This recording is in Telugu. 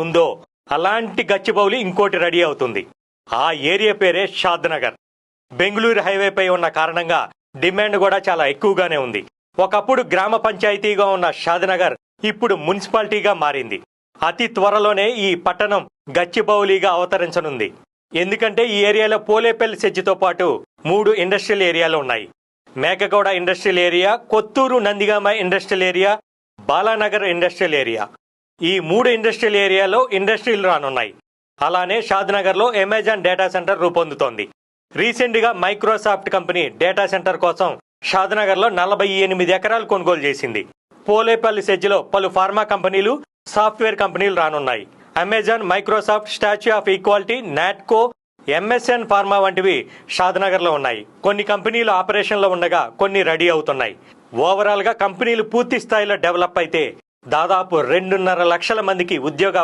ఉందో అలాంటి గచ్చిబౌలి ఇంకోటి రెడీ అవుతుంది. ఆ ఏరియా పేరే షాద్నగర్. బెంగళూరు హైవేపై ఉన్న కారణంగా డిమాండ్ కూడా చాలా ఎక్కువగానే ఉంది. ఒకప్పుడు గ్రామ పంచాయతీగా ఉన్న షాద్నగర్ ఇప్పుడు మున్సిపాలిటీగా మారింది. అతి త్వరలోనే ఈ పట్టణం గచ్చిబౌలిగా అవతరించనుంది. ఎందుకంటే ఈ ఏరియాలో పోలేపల్లి సెజ్జితో పాటు 3 ఇండస్ట్రియల్ ఏరియాలు ఉన్నాయి. Mekaguda industrial area, Kothur Nandigama industrial area, Balanagar industrial area. ఈ 3 ఇండస్ట్రియల్ ఏరియాలో ఇండస్ట్రీలు రానున్నాయి. అలానే షాద్నగర్లో అమెజాన్ డేటా సెంటర్ రూపొందుతోంది. రీసెంట్గా మైక్రోసాఫ్ట్ కంపెనీ డేటా సెంటర్ కోసం షాద్నగర్లో 48 ఎకరాలు కొనుగోలు చేసింది. పోలేపల్లి సెజ్జిలో పలు ఫార్మా కంపెనీలు, సాఫ్ట్వేర్ కంపెనీలు రానున్నాయి. Amazon, Microsoft, statue of equality, Natco, MSN pharma వంటివి షాద్నగర్లో ఉన్నాయి. కొన్ని కంపెనీలు ఆపరేషన్లో ఉండగా కొన్ని రెడీ అవుతున్నాయి. ఓవరాల్గా కంపెనీలు పూర్తి స్థాయిలో డెవలప్ అయితే దాదాపు 2.5 లక్షల మందికి ఉద్యోగ